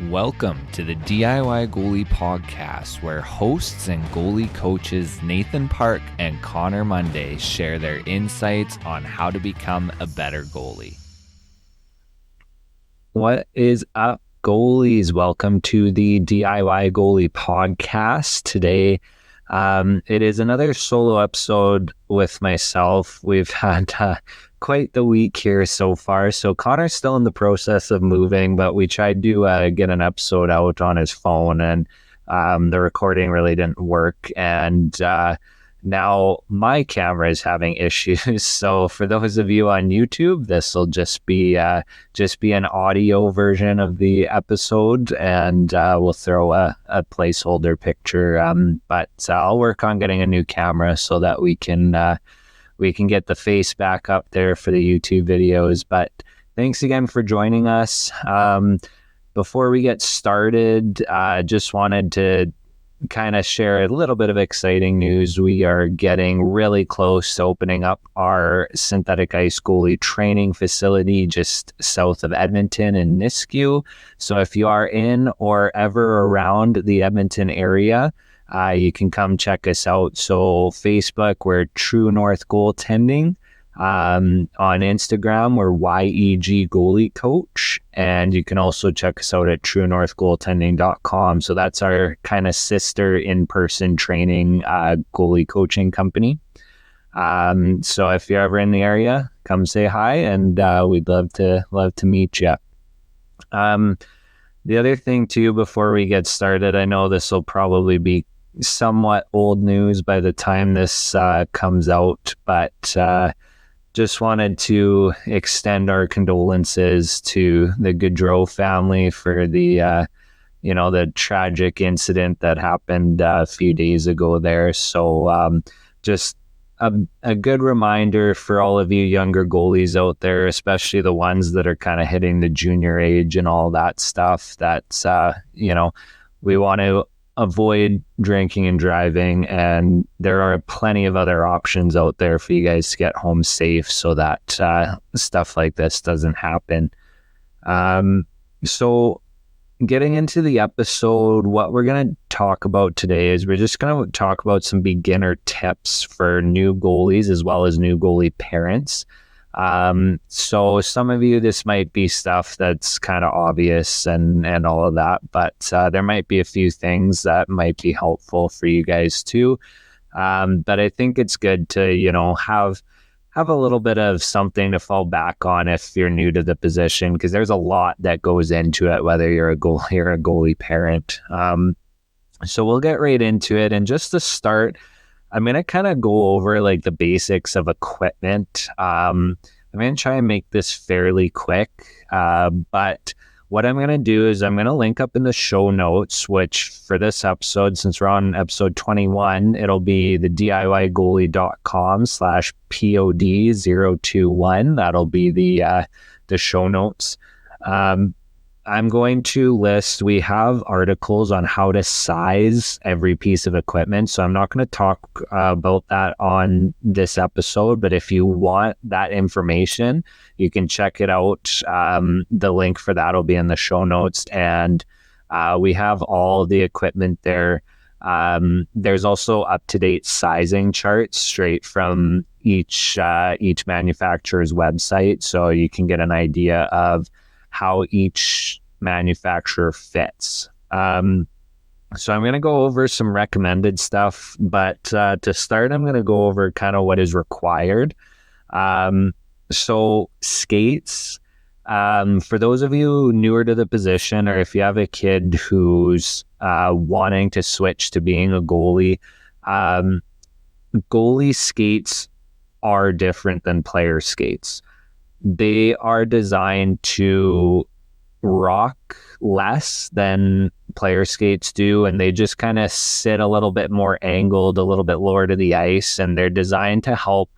Welcome to the DIY Goalie podcast, where hosts and goalie coaches Nathan Park and Connor Monday share their insights on how to become a better goalie. What is up, goalies? Welcome to the DIY Goalie podcast. Today, it is another solo episode with myself. We've had quite the week here so far. So Connor's still in the process of moving, but we tried to get an episode out on his phone, and the recording really didn't work. And now my camera is having issues. So for those of you on YouTube, this will just be an audio version of the episode, and we'll throw a placeholder picture. But I'll work on getting a new camera so that we can get the face back up there for the YouTube videos. But thanks again for joining us. Before we get started, just wanted to kind of share a little bit of exciting news. We are getting really close to opening up our synthetic ice goalie training facility just south of Edmonton in Nisku. So if you are in or ever around the Edmonton area, you can come check us out. So Facebook, we're True North Goaltending. On Instagram, we're YEG Goalie Coach. And you can also check us out at truenorthgoaltending.com. So that's our kind of sister in-person training goalie coaching company. So if you're ever in the area, come say hi, and we'd love to meet you. The other thing too, before we get started, I know this will probably be somewhat old news by the time this comes out, but just wanted to extend our condolences to the Gaudreau family for the tragic incident that happened a few days ago there. So just a good reminder for all of you younger goalies out there, especially the ones that are kind of hitting the junior age and all that stuff, that's, we want to avoid drinking and driving, and there are plenty of other options out there for you guys to get home safe so that stuff like this doesn't happen. So getting into the episode, what we're going to talk about today is we're just going to talk about some beginner tips for new goalies as well as new goalie parents. So some of you, this might be stuff that's kind of obvious and all of that, but there might be a few things that might be helpful for you guys too. But I think it's good to, have a little bit of something to fall back on if you're new to the position, because there's a lot that goes into it, whether you're a goalie or a goalie parent. So we'll get right into it. And just to start, I'm going to kind of go over like the basics of equipment. I'm going to try and make this fairly quick. But what I'm going to do is I'm going to link up in the show notes, which for this episode, since we're on episode 21, it'll be the DIYgoalie.com/POD021. That'll be the show notes. I'm going to list, we have articles on how to size every piece of equipment. So I'm not going to talk about that on this episode, but if you want that information, you can check it out. The link for that will be in the show notes, and we have all the equipment there. There's also up-to-date sizing charts straight from each manufacturer's website, so you can get an idea of how each manufacturer fits. So I'm going to go over some recommended stuff, but to start, I'm going to go over kind of what is required. So skates, for those of you newer to the position, or if you have a kid who's wanting to switch to being a goalie, goalie skates are different than player skates. They are designed to rock less than player skates do, and they just kind of sit a little bit more angled, a little bit lower to the ice, and they're designed to help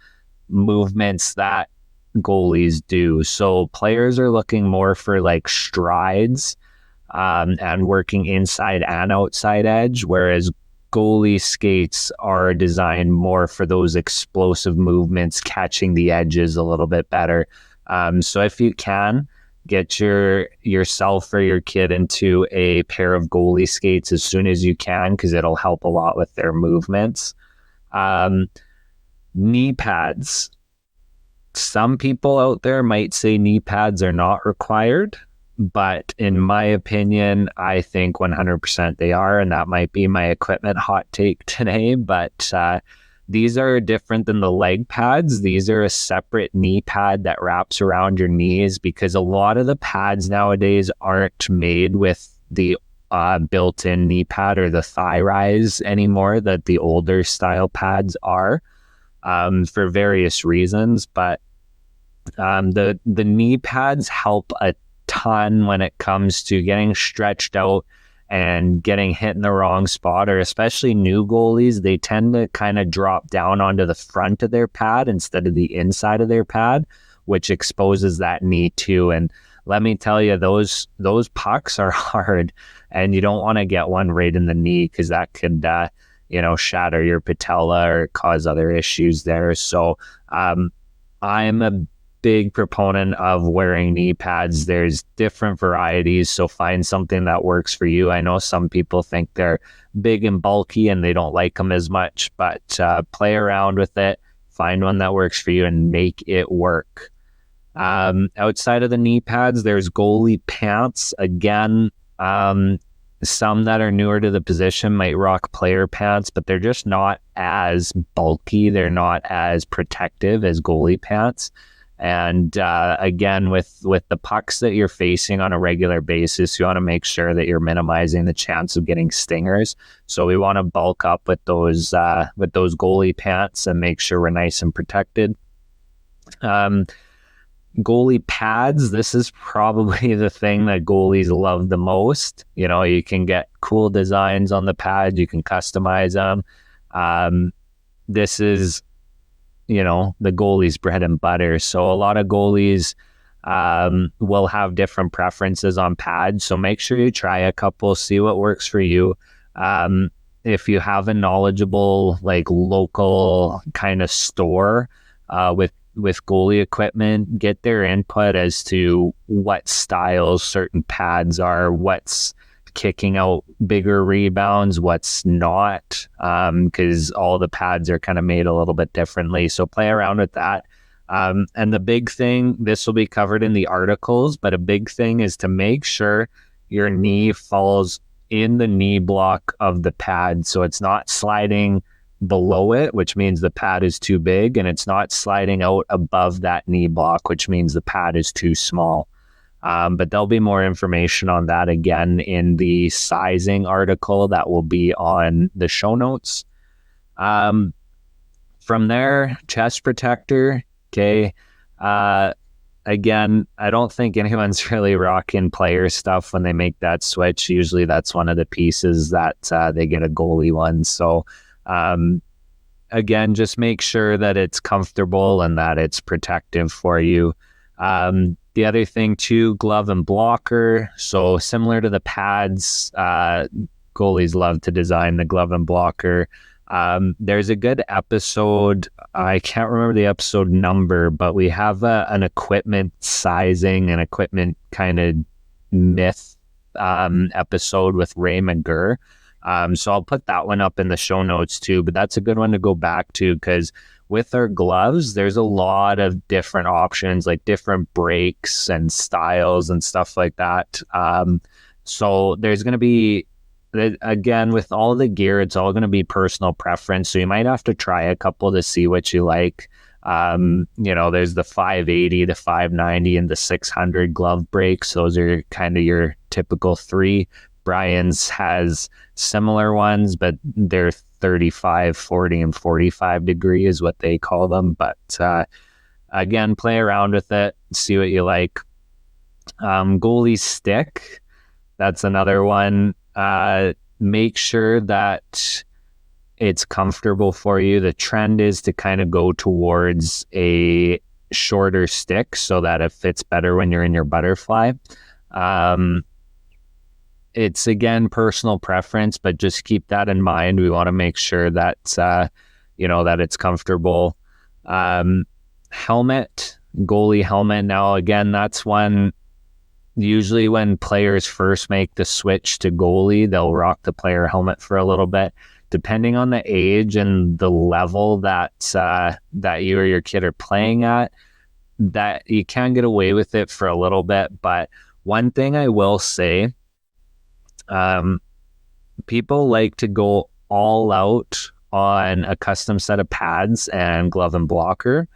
movements that goalies do. So players are looking more for like strides and working inside and outside edge, whereas goalie skates are designed more for those explosive movements, catching the edges a little bit better. So if you can, get yourself or your kid into a pair of goalie skates as soon as you can, because it'll help a lot with their movements. Knee pads. Some people out there might say knee pads are not required, but in my opinion, I think 100% they are, and that might be my equipment hot take today. But these are different than the leg pads. These are a separate knee pad that wraps around your knees, because a lot of the pads nowadays aren't made with the built-in knee pad or the thigh rise anymore that the older style pads are, for various reasons. But the knee pads help a ton when it comes to getting stretched out and getting hit in the wrong spot, or especially new goalies, they tend to kind of drop down onto the front of their pad instead of the inside of their pad, which exposes that knee too. And let me tell you, those pucks are hard, and you don't want to get one right in the knee, because that could shatter your patella or cause other issues there. So I'm a big proponent of wearing knee pads. There's different varieties, so find something that works for you. I know some people think they're big and bulky and they don't like them as much, but play around with it, find one that works for you, and make it work. Outside of the knee pads, there's goalie pants. Again, some that are newer to the position might rock player pants, but they're just not as bulky. They're not as protective as goalie pants. And again, with the pucks that you're facing on a regular basis, you want to make sure that you're minimizing the chance of getting stingers. So we want to bulk up with those goalie pants and make sure we're nice and protected. Goalie pads, this is probably the thing that goalies love the most. You can get cool designs on the pad, you can customize them. This is the goalie's bread and butter. So a lot of goalies will have different preferences on pads. So make sure you try a couple, see what works for you. If you have a knowledgeable, local kind of store with goalie equipment, get their input as to what styles certain pads are, what's kicking out bigger rebounds, what's not, because all the pads are kind of made a little bit differently. So play around with that. And the big thing, this will be covered in the articles, but a big thing is to make sure your knee falls in the knee block of the pad. So it's not sliding below it, which means the pad is too big, and it's not sliding out above that knee block, which means the pad is too small. But there'll be more information on that again in the sizing article that will be on the show notes. From there, chest protector. Okay. Again, I don't think anyone's really rocking player stuff when they make that switch. Usually that's one of the pieces that they get a goalie one. So again, just make sure that it's comfortable and that it's protective for you. The other thing too, glove and blocker. So similar to the pads, goalies love to design the glove and blocker. There's a good episode, I can't remember the episode number, but we have an equipment sizing and equipment kind of myth episode with Ray McGurr. So I'll put that one up in the show notes too, but that's a good one to go back to, because with our gloves, there's a lot of different options, like different breaks and styles and stuff like that. So there's going to be, again, with all the gear, it's all going to be personal preference. So you might have to try a couple to see what you like. There's the 580, the 590, and the 600 glove breaks. Those are kind of your typical three. Brian's has similar ones, but they're 35, 40, and 45 degree is what they call them. But again, play around with it, see what you like. Goalie stick, that's another one. Make sure that it's comfortable for you. The trend is to kind of go towards a shorter stick so that it fits better when you're in your butterfly. It's, again, personal preference, but just keep that in mind. We want to make sure that, that it's comfortable. Helmet, goalie helmet. Now, again, that's one usually when players first make the switch to goalie, they'll rock the player helmet for a little bit. Depending on the age and the level that you or your kid are playing at, that you can get away with it for a little bit. But one thing I will say, people like to go all out on a custom set of pads and glove and blocker.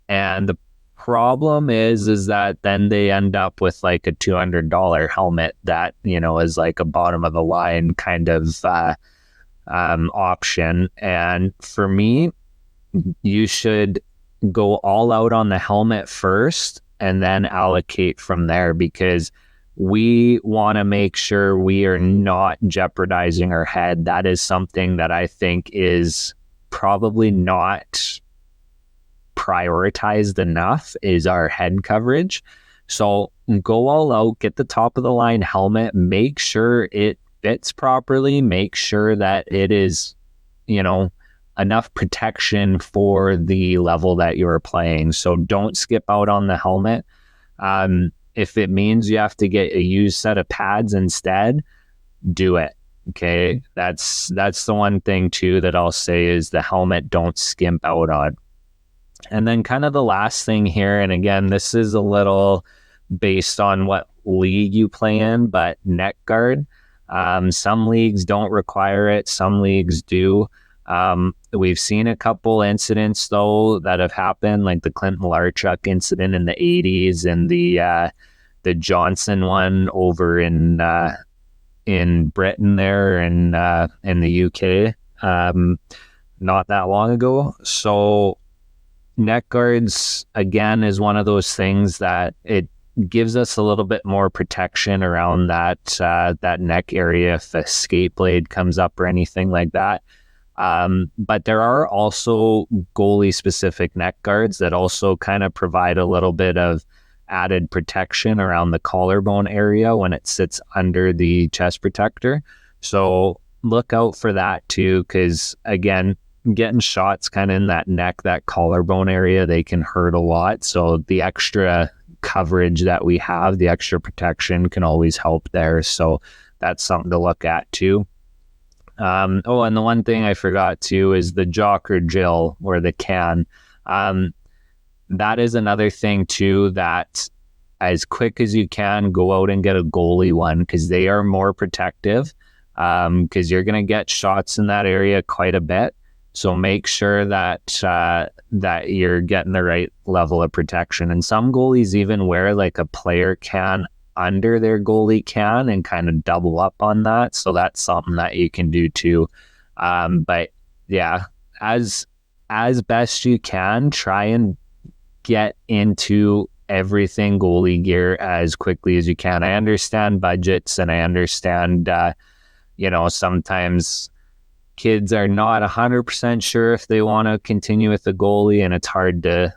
And the problem is that then they end up with like a $200 helmet that, is like a bottom of the line kind of option. And for me, you should go all out on the helmet first and then allocate from there, because we want to make sure we are not jeopardizing our head. That is something that I think is probably not prioritized enough, is our head coverage. So go all out, get the top of the line helmet, make sure it fits properly, make sure that it is, enough protection for the level that you're playing. So don't skip out on the helmet. If it means you have to get a used set of pads instead, do it. Okay. That's the one thing too that I'll say is the helmet don't skimp out on. And then kind of the last thing here, and again, this is a little based on what league you play in, but neck guard. Some leagues don't require it. Some leagues do. We've seen a couple incidents though that have happened, like the Clint Malarchuk incident in the 80s and the Johnson one over in Britain there and in the UK not that long ago. So neck guards, again, is one of those things that it gives us a little bit more protection around that neck area if a skate blade comes up or anything like that. But there are also goalie-specific neck guards that also kind of provide a little bit of added protection around the collarbone area when it sits under the chest protector. So look out for that too, because again, getting shots kind of in that neck, that collarbone area, they can hurt a lot. So the extra coverage that we have, the extra protection can always help there. So that's something to look at too. And the one thing I forgot too is the jock or Jill or the can. That is another thing too, that as quick as you can, go out and get a goalie one, because they are more protective, because you're going to get shots in that area quite a bit. So make sure that you're getting the right level of protection. And some goalies even wear like a player can under their goalie can and kind of double up on that. So that's something that you can do too. But yeah, as best you can, try and get into everything goalie gear as quickly as you can. I understand budgets, and I understand, sometimes kids are not 100% sure if they want to continue with the goalie, and it's hard to,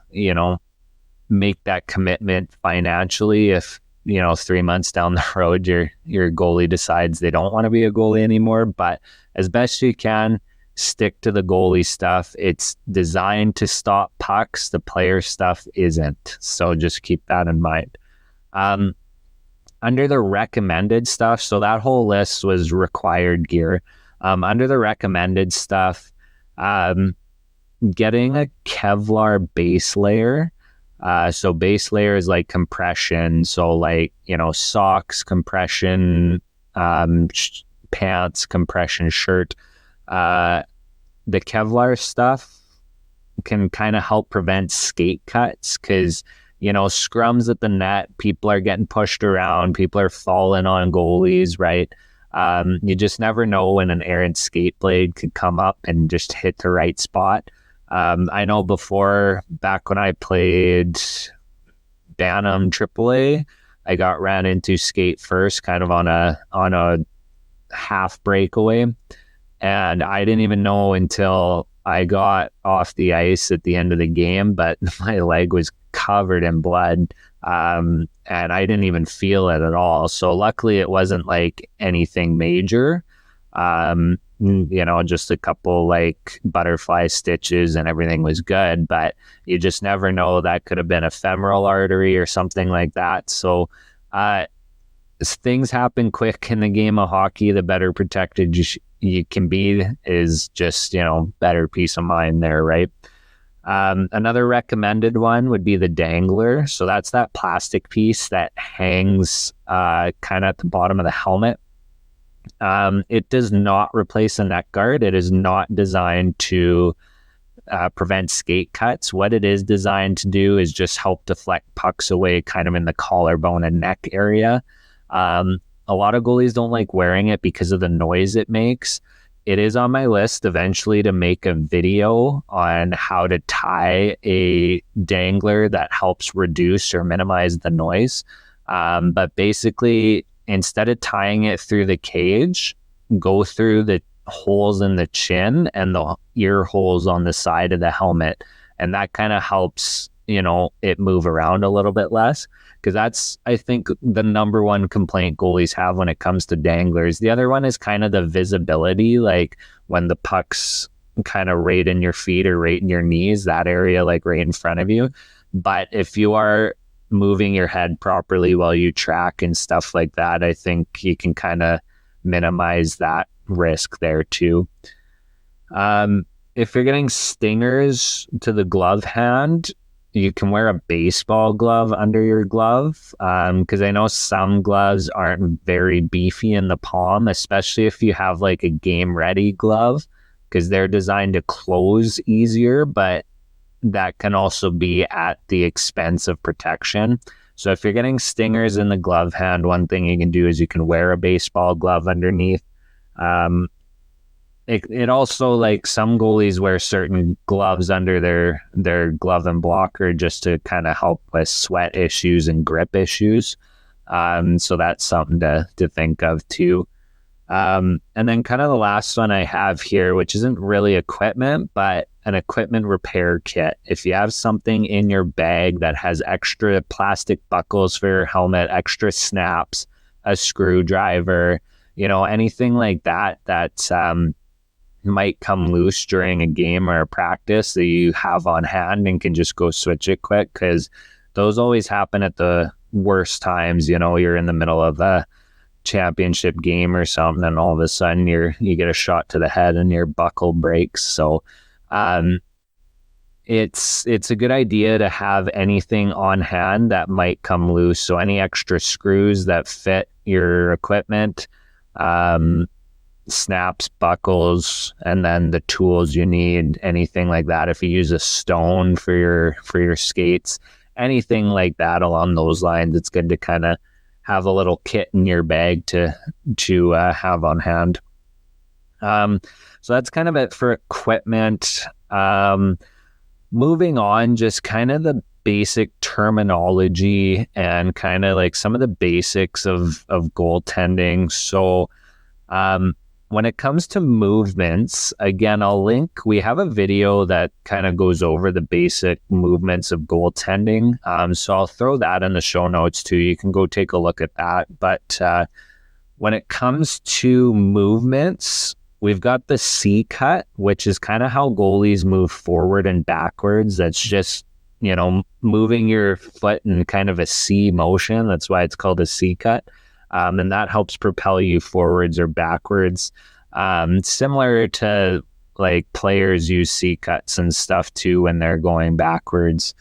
make that commitment financially if, 3 months down the road, your goalie decides they don't want to be a goalie anymore. But as best you can, stick to the goalie stuff. It's designed to stop pucks. The player stuff isn't. So just keep that in mind. Under the recommended stuff, so that whole list was required gear. Under the recommended stuff, getting a Kevlar base layer. So base layer is like compression. So like, socks, compression, pants, compression shirt. The Kevlar stuff can kind of help prevent skate cuts, because, scrums at the net, people are getting pushed around, people are falling on goalies, right? You just never know when an errant skate blade could come up and just hit the right spot. I know back when I played Bantam AAA, I got ran into skate first, kind of on a half breakaway, and I didn't even know until I got off the ice at the end of the game, but my leg was covered in blood, and I didn't even feel it at all. So luckily it wasn't like anything major, just a couple like butterfly stitches and everything was good, but you just never know. That could have been a femoral artery or something like that. So things happen quick in the game of hockey, the better protected you can be is just, better peace of mind there, right? Another recommended one would be the dangler. So that's that plastic piece that hangs kind of at the bottom of the helmet. It does not replace a neck guard. It is not designed to prevent skate cuts. What it is designed to do is just help deflect pucks away kind of in the collarbone and neck area. A lot of goalies don't like wearing it because of the noise it makes. It is on my list eventually to make a video on how to tie a dangler that helps reduce or minimize the noise. But basically, instead of tying it through the cage, go through the holes in the chin and the ear holes on the side of the helmet. And that kind of helps, it move around a little bit less. Because that's, I think, the number one complaint goalies have when it comes to danglers. The other one is kind of the visibility, like when the puck's kind of right in your feet or right in your knees, that area like right in front of you. But if you are moving your head properly while you track and stuff like that, I think you can kind of minimize that risk there too. If you're getting stingers to the glove hand, you can wear a baseball glove under your glove, because I know some gloves aren't very beefy in the palm, especially if you have like a game ready glove, because they're designed to close easier, but that can also be at the expense of protection. So if you're getting stingers in the glove hand, one thing you can do is you can wear a baseball glove underneath. It also, like, some goalies wear certain gloves under their glove and blocker just to kind of help with sweat issues and grip issues. So that's something to think of too. And then kind of the last one I have here, which isn't really equipment, but an equipment repair kit. If you have something in your bag that has extra plastic buckles for your helmet, extra snaps, a screwdriver, anything like that might come loose during a game or a practice that you have on hand and can just go switch it quick, because those always happen at the worst times. You're in the middle of a championship game or something, and all of a sudden you get a shot to the head and your buckle breaks. So it's a good idea to have anything on hand that might come loose. So any extra screws that fit your equipment, snaps, buckles, and then the tools you need, anything like that. If you use a stone for your skates, anything like that along those lines, it's good to kind of have a little kit in your bag to have on hand. So that's kind of it for equipment. Moving on, just kind of the basic terminology and kind of like some of the basics of goaltending. So when it comes to movements, again, we have a video that kind of goes over the basic movements of goaltending. So I'll throw that in the show notes too. You can go take a look at that. But when it comes to movements, we've got the C cut, which is kind of how goalies move forward and backwards. That's just, moving your foot in kind of a C motion. That's why it's called a C cut. And that helps propel you forwards or backwards. Similar to like players use C cuts and stuff too when they're going backwards.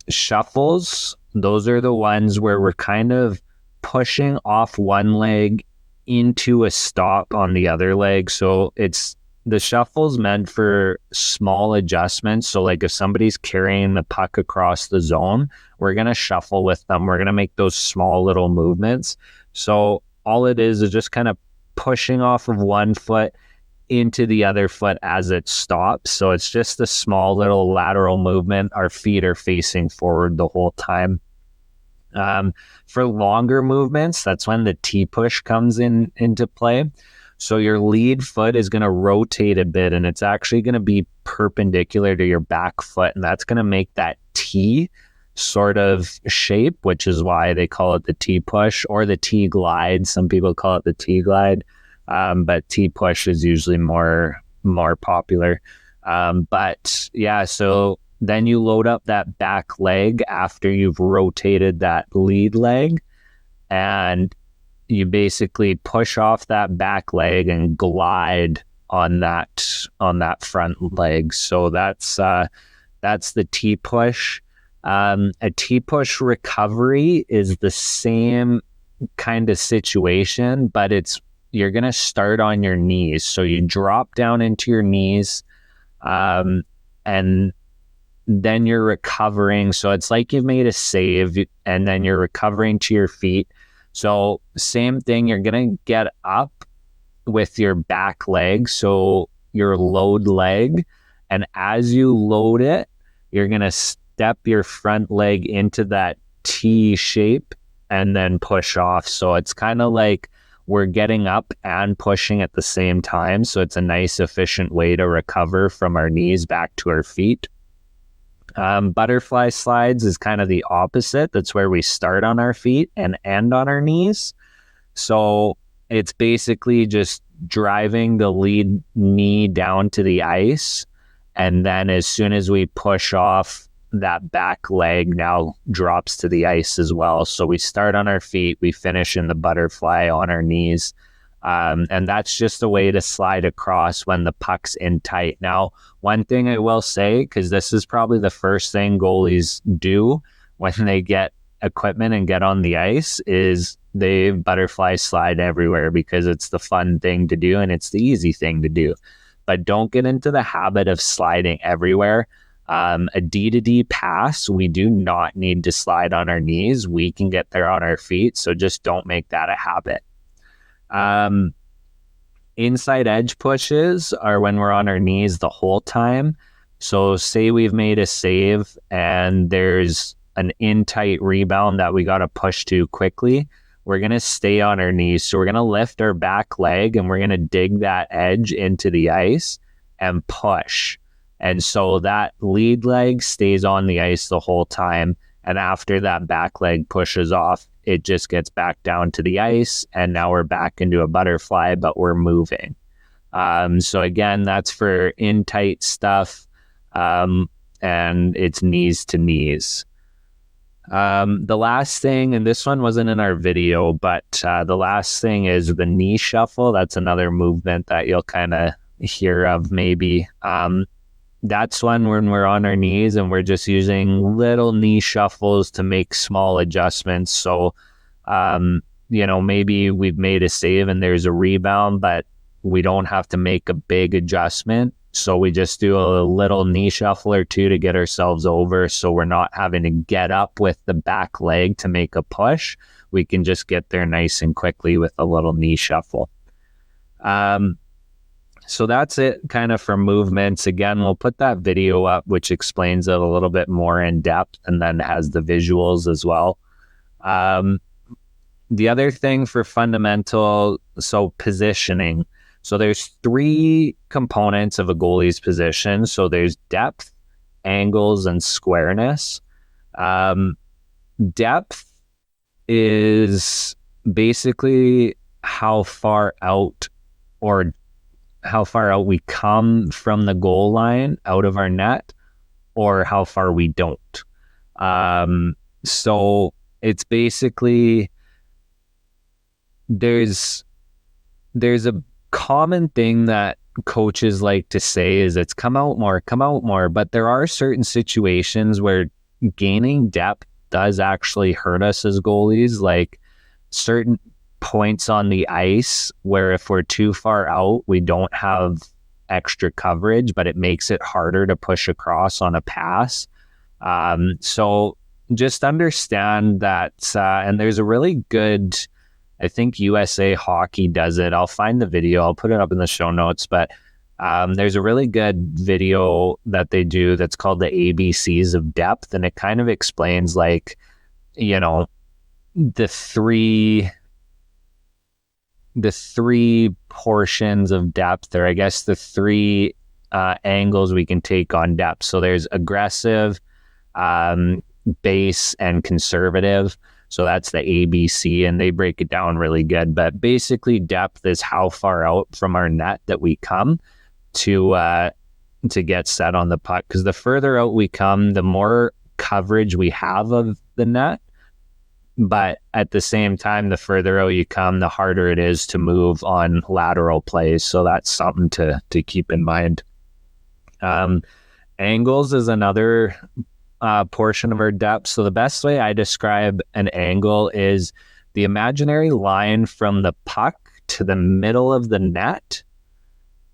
Shuffles, those are the ones where we're kind of pushing off one leg into a stop on the other leg. So the shuffle's meant for small adjustments. So like if somebody's carrying the puck across the zone, we're going to shuffle with them. We're going to make those small little movements. So all it is just kind of pushing off of one foot into the other foot as it stops. So it's just a small little lateral movement. Our feet are facing forward the whole time. For longer movements, that's when the T-push comes into play. So your lead foot is going to rotate a bit, and it's actually going to be perpendicular to your back foot, and that's going to make that T sort of shape, which is why they call it the T-push or the T-glide. Some people call it the T-glide, but T-push is usually more popular. But yeah, so then you load up that back leg after you've rotated that lead leg, and you basically push off that back leg and glide on that front leg. So that's the T-push. A T-push recovery is the same kind of situation, but you're going to start on your knees. So you drop down into your knees, and then you're recovering. So it's like you've made a save, and then you're recovering to your feet. So same thing, you're going to get up with your back leg, so your load leg, and as you load it, you're going to step your front leg into that T shape and then push off. So it's kind of like we're getting up and pushing at the same time. So it's a nice, efficient way to recover from our knees back to our feet. Butterfly slides is kind of the opposite. That's where we start on our feet and end on our knees. So it's basically just driving the lead knee down to the ice. And then as soon as we push off, that back leg now drops to the ice as well. So we start on our feet, we finish in the butterfly on our knees. And that's just a way to slide across when the puck's in tight. Now, one thing I will say, because this is probably the first thing goalies do when they get equipment and get on the ice, is they butterfly slide everywhere because it's the fun thing to do and it's the easy thing to do. But don't get into the habit of sliding everywhere. A D-to-D pass, we do not need to slide on our knees. We can get there on our feet. So just don't make that a habit. Inside edge pushes are when we're on our knees the whole time. So say we've made a save and there's an in-tight rebound that we got to push to quickly. We're going to stay on our knees. So we're going to lift our back leg and we're going to dig that edge into the ice and push. And so that lead leg stays on the ice the whole time. And after that back leg pushes off, it just gets back down to the ice. And now we're back into a butterfly, but we're moving. So again, that's for in tight stuff. And it's knees to knees. The last thing, and this one wasn't in our video, but the last thing is the knee shuffle. That's another movement that you'll kind of hear of maybe. That's when we're on our knees and we're just using little knee shuffles to make small adjustments. So, maybe we've made a save and there's a rebound, but we don't have to make a big adjustment. So we just do a little knee shuffle or two to get ourselves over. So we're not having to get up with the back leg to make a push. We can just get there nice and quickly with a little knee shuffle. So that's it kind of for movements. Again, we'll put that video up, which explains it a little bit more in depth and then has the visuals as well. The other thing for fundamental, so positioning. So there's 3 components of a goalie's position. So there's depth, angles, and squareness. Depth is basically how far out we come from the goal line out of our net, or how far we don't. So it's basically, there's a common thing that coaches like to say is it's come out more, but there are certain situations where gaining depth does actually hurt us as goalies, like certain points on the ice where if we're too far out, we don't have extra coverage, but it makes it harder to push across on a pass. So just understand that, and there's a really good, I think USA Hockey does it. I'll find the video. I'll put it up in the show notes, but there's a really good video that they do that's called the ABCs of depth. And it kind of explains the 3 portions of depth, or I guess the 3 angles we can take on depth. So there's aggressive, base, and conservative. So that's the ABC, and they break it down really good. But basically, depth is how far out from our net that we come to get set on the puck. Because the further out we come, the more coverage we have of the net, But at the same time, the further out you come, the harder it is to move on lateral plays. So that's something to keep in mind. Angles is another portion of our depth. So the best way I describe an angle is the imaginary line from the puck to the middle of the net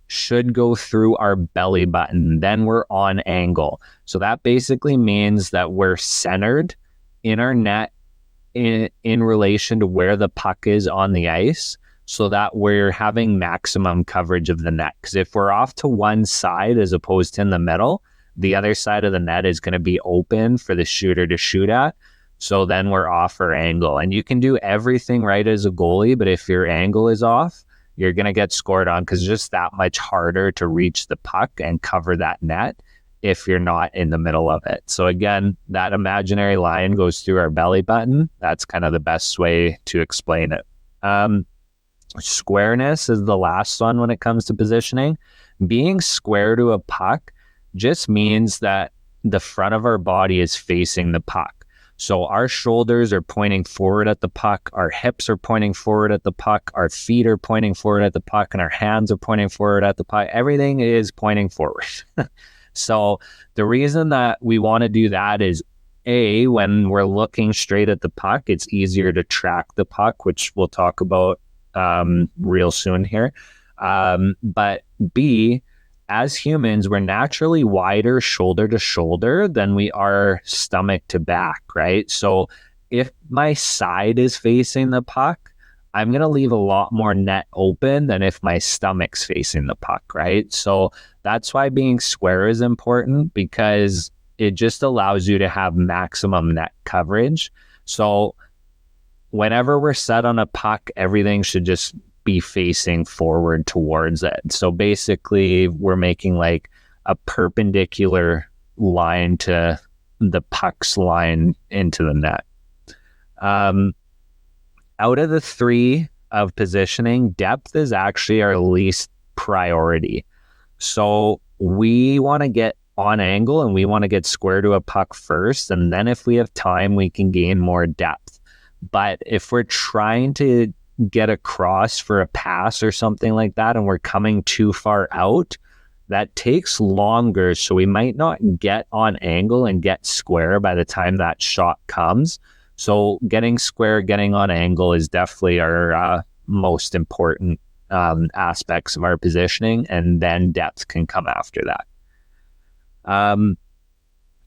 should go through our belly button. Then we're on angle. So that basically means that we're centered in our net in relation to where the puck is on the ice, so that we're having maximum coverage of the net. Because if we're off to one side as opposed to in the middle, the other side of the net is going to be open for the shooter to shoot at. So then we're off our angle. And you can do everything right as a goalie, but if your angle is off, you're going to get scored on, because it's just that much harder to reach the puck and cover that net if you're not in the middle of it. So again, that imaginary line goes through our belly button. That's kind of the best way to explain it. Squareness is the last one when it comes to positioning. Being square to a puck just means that the front of our body is facing the puck. So our shoulders are pointing forward at the puck, our hips are pointing forward at the puck, our feet are pointing forward at the puck, and our hands are pointing forward at the puck. Everything is pointing forward. So the reason that we want to do that is, A, when we're looking straight at the puck, it's easier to track the puck, which we'll talk about real soon here. But B, as humans, we're naturally wider shoulder to shoulder than we are stomach to back, right? So if my side is facing the puck, I'm going to leave a lot more net open than if my stomach's facing the puck, right? So that's why being square is important, because it just allows you to have maximum net coverage. So whenever we're set on a puck, everything should just be facing forward towards it. So basically, we're making like a perpendicular line to the puck's line into the net. Out of the three of positioning, depth is actually our least priority. So we want to get on angle and we want to get square to a puck first. And then if we have time, we can gain more depth. But if we're trying to get across for a pass or something like that and we're coming too far out, that takes longer. So we might not get on angle and get square by the time that shot comes. So getting square, getting on angle is definitely our most important aspects of our positioning, and then depth can come after that.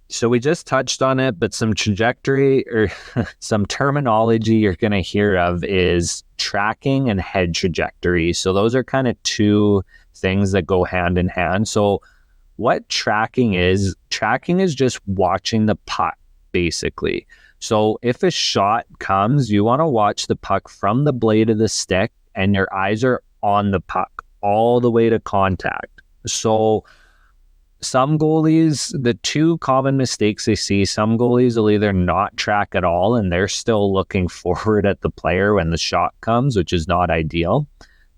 So we just touched on it, but some trajectory or some terminology you're going to hear of is tracking and head trajectory. So those are kind of two things that go hand in hand. So what tracking is just watching the puck, basically. So if a shot comes, you want to watch the puck from the blade of the stick and your eyes are on the puck all the way to contact. So some goalies, the two common mistakes they see, some goalies will either not track at all and they're still looking forward at the player when the shot comes, which is not ideal.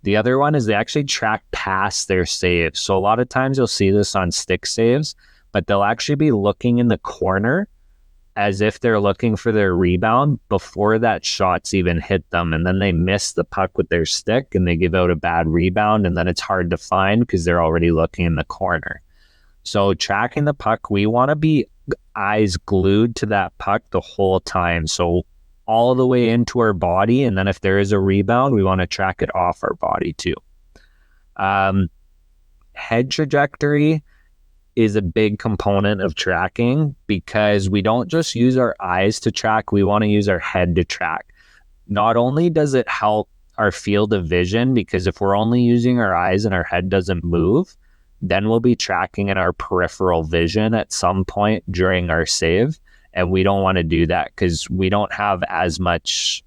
The other one is they actually track past their save. So a lot of times you'll see this on stick saves, but they'll actually be looking in the corner as if they're looking for their rebound before that shot's even hit them. And then they miss the puck with their stick and they give out a bad rebound, and then it's hard to find because they're already looking in the corner. So tracking the puck, we want to be eyes glued to that puck the whole time. So all the way into our body. And then if there is a rebound, we want to track it off our body too. Head trajectory is a big component of tracking, because we don't just use our eyes to track, we want to use our head to track. Not only does it help our field of vision, because if we're only using our eyes and our head doesn't move, then we'll be tracking in our peripheral vision at some point during our save. And we don't want to do that because we don't have as much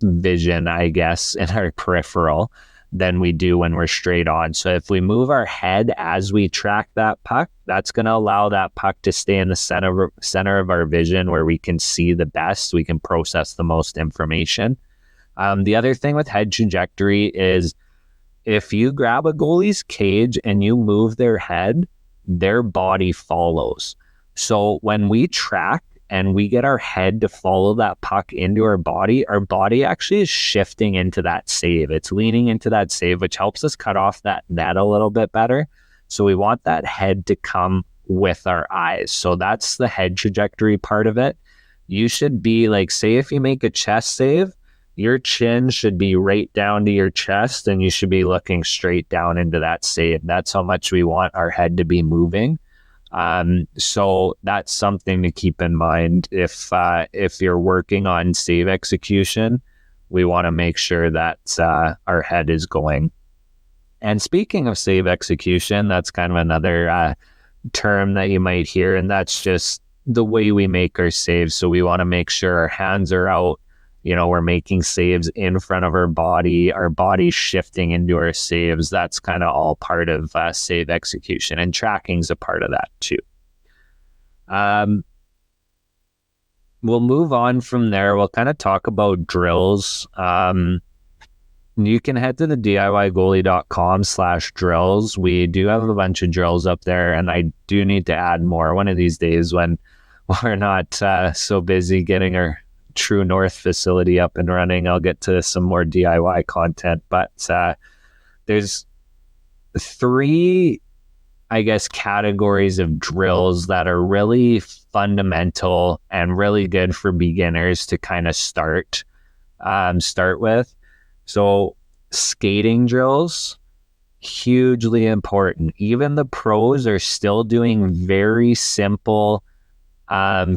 vision, I guess, in our peripheral than we do when we're straight on. So if we move our head as we track that puck, that's going to allow that puck to stay in the center of our vision, where we can see the best, we can process the most information. The other thing with head trajectory is if you grab a goalie's cage and you move their head, their body follows. So when we track, and we get our head to follow that puck into our body actually is shifting into that save. It's leaning into that save, which helps us cut off that net a little bit better. So we want that head to come with our eyes. So that's the head trajectory part of it. You should be like, say if you make a chest save, your chin should be right down to your chest and you should be looking straight down into that save. That's how much we want our head to be moving. So that's something to keep in mind. If you're working on save execution, we want to make sure that our head is going. And speaking of save execution, that's kind of another term that you might hear, and that's just the way we make our saves. So we want to make sure our hands are out. We're making saves in front of our body's shifting into our saves. That's kind of all part of save execution, and tracking's a part of that too. We'll move on from there. We'll kind of talk about drills. You can head to the DIYgoalie.com/drills. We do have a bunch of drills up there, and I do need to add more. One of these days when we're not so busy getting our True North facility up and running, I'll get to some more DIY content. But there's 3, I guess, categories of drills that are really fundamental and really good for beginners to kind of start with. So skating drills, hugely important. Even the pros are still doing very simple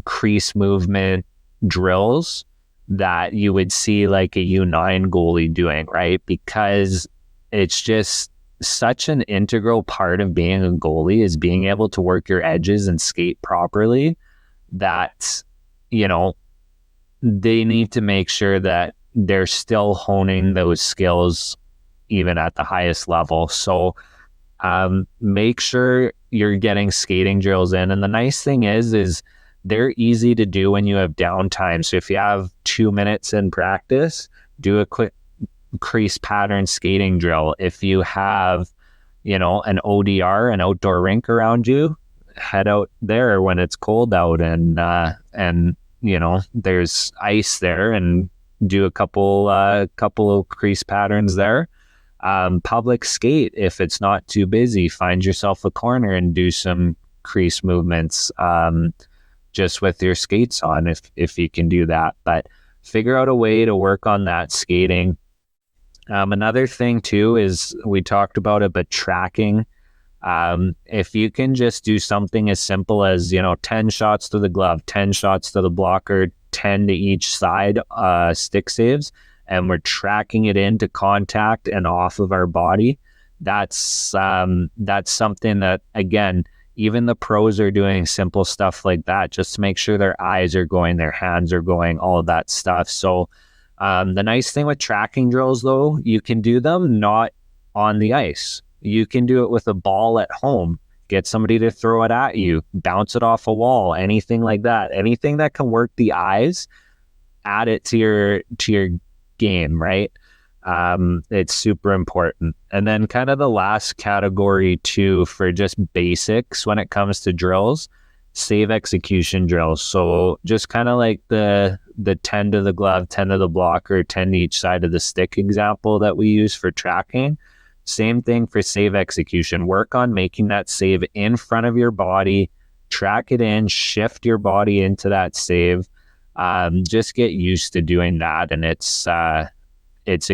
crease movement drills that you would see like a U9 goalie doing, right? Because it's just such an integral part of being a goalie is being able to work your edges and skate properly, that, they need to make sure that they're still honing those skills even at the highest level. So make sure you're getting skating drills in. And the nice thing is they're easy to do when you have downtime. So if you have 2 minutes in practice, do a quick crease pattern skating drill. If you have, an ODR, an outdoor rink around you, head out there when it's cold out and there's ice there, and do a couple of crease patterns there. Public skate, if it's not too busy, find yourself a corner and do some crease movements just with your skates on, if you can do that. But figure out a way to work on that skating. Another thing too is, we talked about it, but tracking. If you can just do something as simple as 10 shots to the glove, 10 shots to the blocker, 10 to each side stick saves, and we're tracking it into contact and off of our body, that's something that, again, even the pros are doing simple stuff like that just to make sure their eyes are going, their hands are going, all of that stuff. So the nice thing with tracking drills, though, you can do them not on the ice. You can do it with a ball at home. Get somebody to throw it at you, bounce it off a wall, anything like that. Anything that can work the eyes, add it to your game, right? It's super important. And then kind of the last category too, for just basics when it comes to drills, save execution drills. So just kind of like the 10 to the glove, 10 to the blocker, 10 to each side of the stick example that we use for tracking. Same thing for save execution. Work on making that save in front of your body, track it in, shift your body into that save. Just get used to doing that, and it's a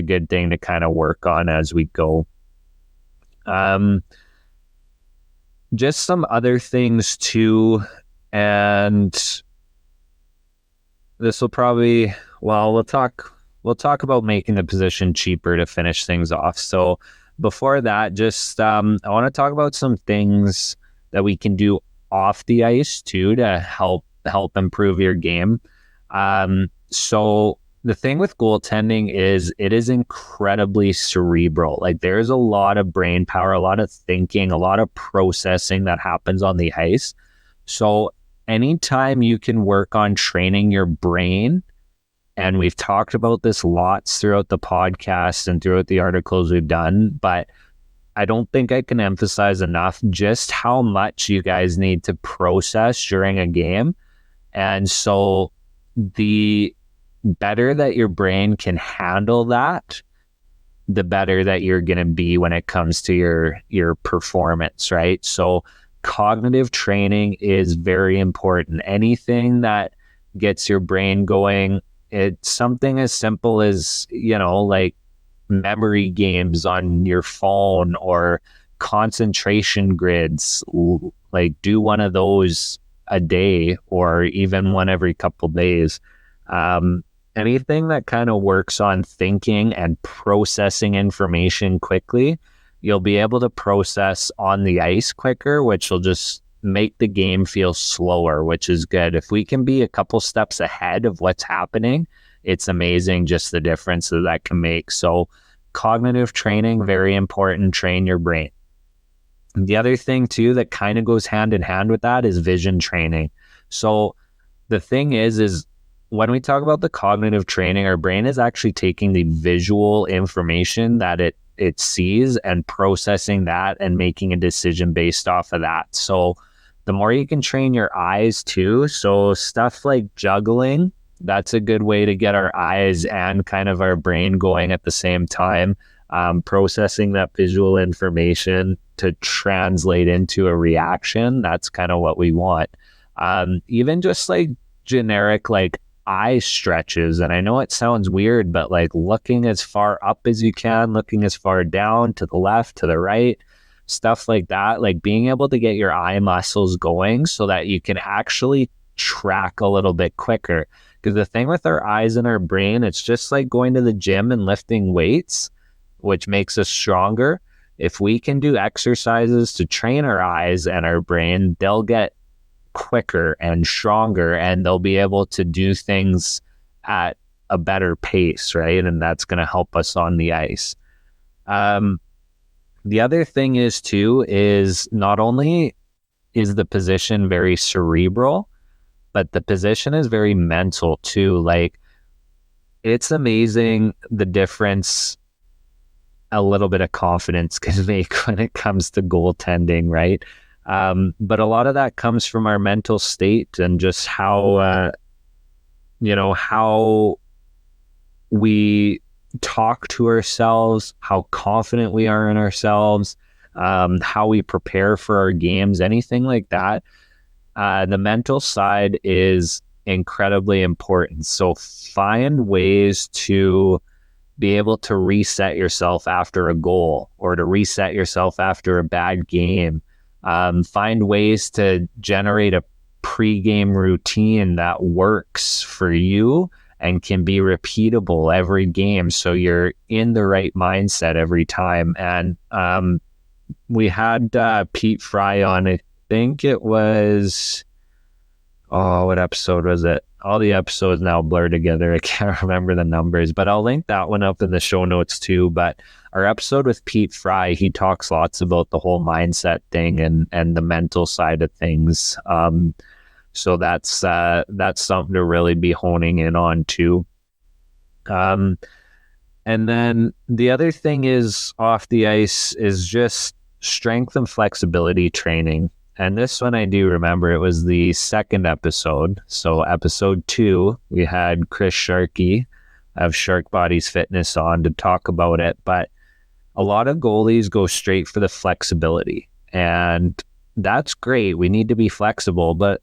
good thing to kind of work on as we go. Just some other things too, and this will probably, we'll talk about making the position cheaper to finish things off. So before that, just I want to talk about some things that we can do off the ice too to help improve your game. So the thing with goaltending is it is incredibly cerebral. Like, there's a lot of brain power, a lot of thinking, a lot of processing that happens on the ice. So anytime you can work on training your brain, and we've talked about this lots throughout the podcast and throughout the articles we've done, but I don't think I can emphasize enough just how much you guys need to process during a game. And so the better that your brain can handle that, the better that you're going to be when it comes to your performance, right? So cognitive training is very important. Anything that gets your brain going, it's something as simple as, like memory games on your phone or concentration grids. Like do one of those a day or even one every couple days. Anything that kind of works on thinking and processing information quickly, you'll be able to process on the ice quicker, which will just make the game feel slower, which is good. If we can be a couple steps ahead of what's happening, it's amazing just the difference that can make. So cognitive training, very important. Train your brain. The other thing too that kind of goes hand in hand with that is vision training. So the thing is when we talk about the cognitive training, our brain is actually taking the visual information that it sees and processing that and making a decision based off of that. So the more you can train your eyes too, so stuff like juggling, that's a good way to get our eyes and kind of our brain going at the same time, processing that visual information to translate into a reaction. That's kind of what we want. Even just like generic like eye stretches, and I know it sounds weird, but like looking as far up as you can, looking as far down, to the left, to the right, stuff like that, like being able to get your eye muscles going so that you can actually track a little bit quicker. Because the thing with our eyes and our brain, it's just like going to the gym and lifting weights, which makes us stronger. If we can do exercises to train our eyes and our brain, they'll get quicker and stronger, and they'll be able to do things at a better pace, right? And that's going to help us on the ice. The other thing is too, is not only is the position very cerebral, but the position is very mental too. Like it's amazing the difference a little bit of confidence can make when it comes to goaltending, right? But a lot of that comes from our mental state and just how we talk to ourselves, how confident we are in ourselves, how we prepare for our games, anything like that. The mental side is incredibly important. So find ways to be able to reset yourself after a goal or to reset yourself after a bad game. Find ways to generate a pre-game routine that works for you and can be repeatable every game, so you're in the right mindset every time. And we had Pete Fry on, I think it was, what episode was it? All the episodes now blur together. I can't remember the numbers, but I'll link that one up in the show notes too. But our episode with Pete Fry, he talks lots about the whole mindset thing and the mental side of things. So that's something to really be honing in on too. And then the other thing is off the ice is just strength and flexibility training. And this one I do remember, it was the second episode. So episode 2, we had Chris Sharkey of Shark Bodies Fitness on to talk about it. But a lot of goalies go straight for the flexibility. And that's great. We need to be flexible, but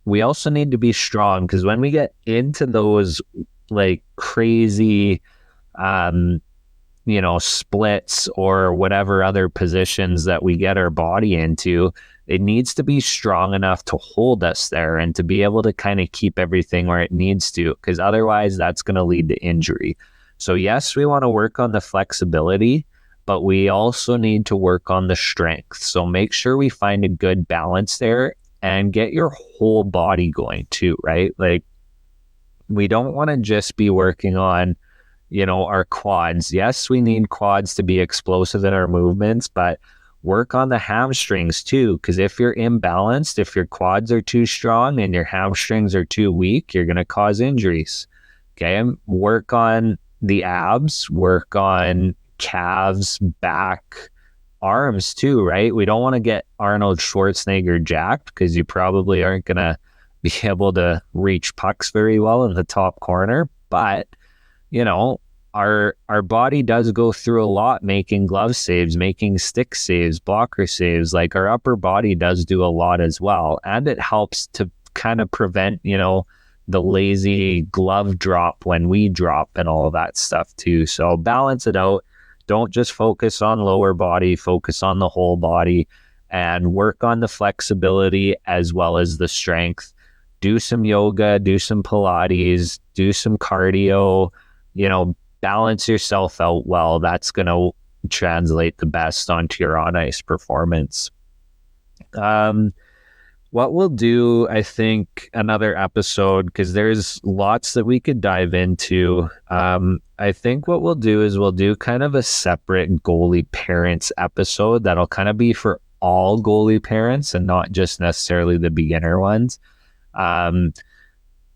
we also need to be strong, because when we get into those like crazy, splits or whatever other positions that we get our body into, it needs to be strong enough to hold us there and to be able to kind of keep everything where it needs to, because otherwise that's going to lead to injury. So yes, we want to work on the flexibility, but we also need to work on the strength. So make sure we find a good balance there and get your whole body going too, right? Like we don't want to just be working on, our quads. Yes, we need quads to be explosive in our movements, but work on the hamstrings too, because if you're imbalanced, if your quads are too strong and your hamstrings are too weak, you're going to cause injuries. Okay, work on the abs, work on calves, back, arms too, right? We don't want to get Arnold Schwarzenegger jacked, because you probably aren't going to be able to reach pucks very well in the top corner, but our body does go through a lot making glove saves, making stick saves, blocker saves. Like our upper body does do a lot as well, and it helps to kind of prevent the lazy glove drop when we drop and all of that stuff too. So balance it out. Don't just focus on lower body, focus on the whole body, and work on the flexibility as well as the strength. Do some yoga, do some Pilates, do some cardio, balance yourself out well. That's going to translate the best onto your on-ice performance. What we'll do, I think, another episode, because there's lots that we could dive into. I think what we'll do is we'll do kind of a separate goalie parents episode that'll kind of be for all goalie parents and not just necessarily the beginner ones.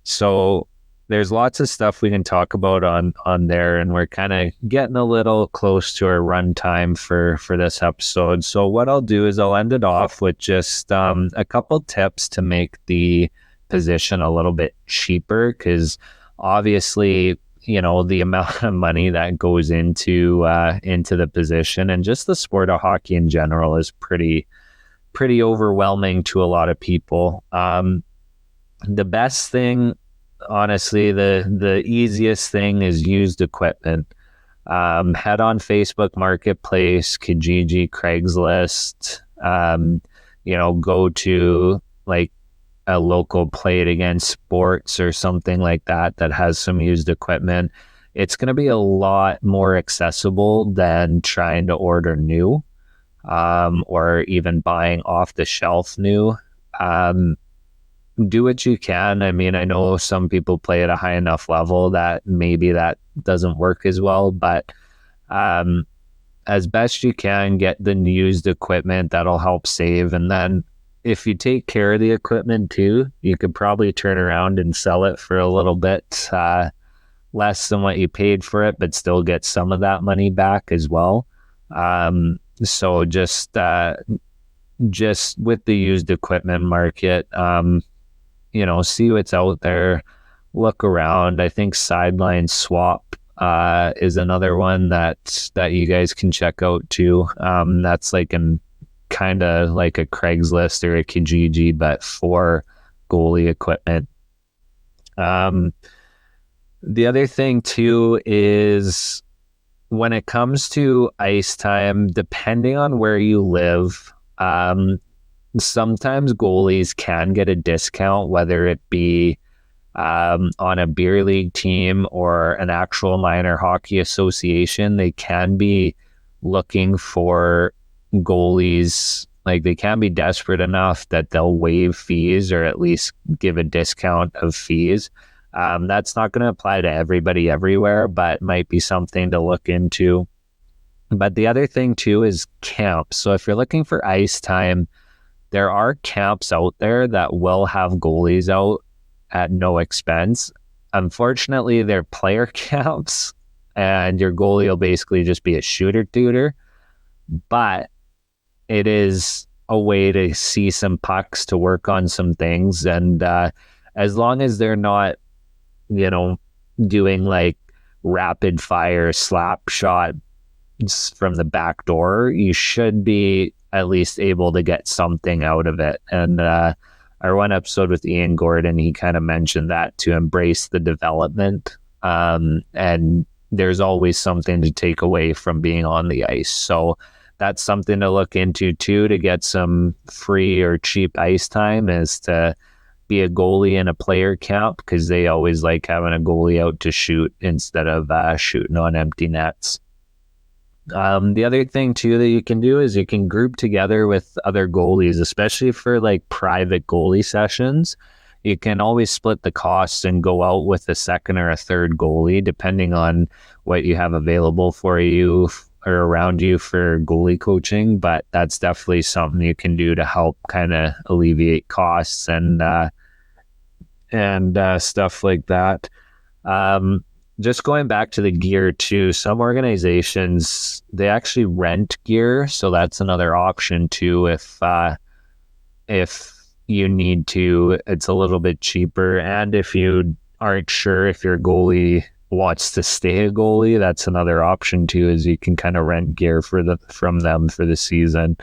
So there's lots of stuff we can talk about on there, and we're kind of getting a little close to our runtime for this episode. So what I'll do is I'll end it off with just a couple tips to make the position a little bit cheaper, because obviously the amount of money that goes into the position and just the sport of hockey in general is pretty overwhelming to a lot of people. The best thing, honestly, the easiest thing is used equipment. Head on Facebook Marketplace, Kijiji, Craigslist, go to like a local Play It Again Sports or something like that has some used equipment. It's going to be a lot more accessible than trying to order new, or even buying off the shelf new. Do what you can. I mean, I know some people play at a high enough level that maybe that doesn't work as well, but as best you can, get the used equipment. That'll help save. And then if you take care of the equipment too, you could probably turn around and sell it for a little bit less than what you paid for it, but still get some of that money back as well. So just with the used equipment market, see what's out there, look around. I think Sideline Swap is another one that you guys can check out too. That's like kind of like a Craigslist or a Kijiji, but for goalie equipment. The other thing too is when it comes to ice time, depending on where you live, sometimes goalies can get a discount, whether it be on a beer league team or an actual minor hockey association. They can be looking for goalies, like they can be desperate enough that they'll waive fees or at least give a discount of fees. That's not going to apply to everybody everywhere, but might be something to look into. But the other thing too is camps. So if you're looking for ice time, there are camps out there that will have goalies out at no expense. Unfortunately, they're player camps, and your goalie will basically just be a shooter tutor. But it is a way to see some pucks, to work on some things. And as long as they're not, doing like rapid fire slap shot from the back door, you should be at least able to get something out of it. And our one episode with Ian Gordon, he kind of mentioned that, to embrace the development. And there's always something to take away from being on the ice. So that's something to look into too, to get some free or cheap ice time, is to be a goalie in a player camp, because they always like having a goalie out to shoot instead of shooting on empty nets. The other thing too that you can do is you can group together with other goalies, especially for like private goalie sessions. You can always split the costs and go out with a second or a third goalie, depending on what you have available for you or around you for goalie coaching. But that's definitely something you can do to help kind of alleviate costs and stuff like that. Just going back to the gear too, some organizations, they actually rent gear. So that's another option too. If you need to, it's a little bit cheaper. And if you aren't sure if your goalie wants to stay a goalie, that's another option too, is you can kind of rent gear from them for the season.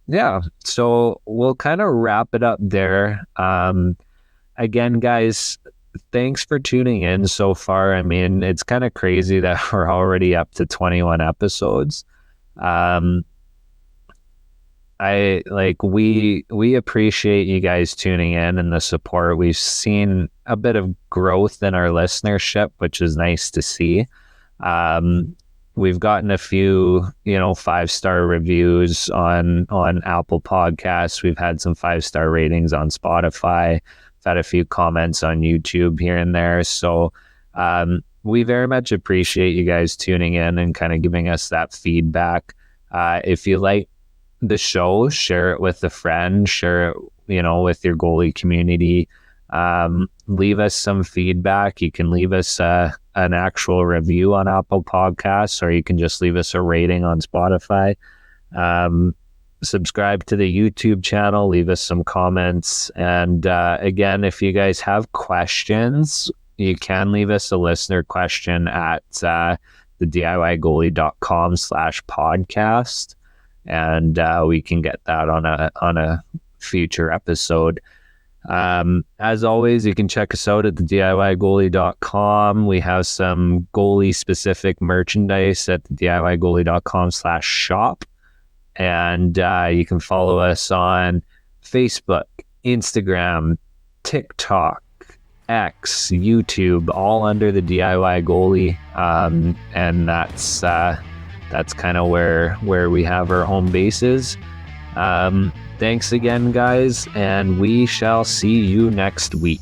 Yeah, so we'll kind of wrap it up there. Again, guys, thanks for tuning in so far. I mean, it's kind of crazy that we're already up to 21 episodes. We appreciate you guys tuning in and the support. We've seen a bit of growth in our listenership, which is nice to see. We've gotten a few, 5-star reviews on Apple Podcasts. We've had some 5-star ratings on Spotify. We've had a few comments on YouTube here and there. So we very much appreciate you guys tuning in and kind of giving us that feedback. If you like the show, share it with a friend, share it, with your goalie community. Leave us some feedback. You can leave us an actual review on Apple Podcasts, or you can just leave us a rating on Spotify. Subscribe to the YouTube channel, leave us some comments. And again, if you guys have questions, you can leave us a listener question at the DIYgoalie.com/podcast. And we can get that on a future episode. As always, you can check us out at the DIYgoalie.com. We have some goalie specific merchandise at the DIYgoalie.com/shop. And you can follow us on Facebook, Instagram, TikTok, X, YouTube, all under the DIY Goalie. And that's kind of where we have our home bases. Thanks again, guys, and we shall see you next week.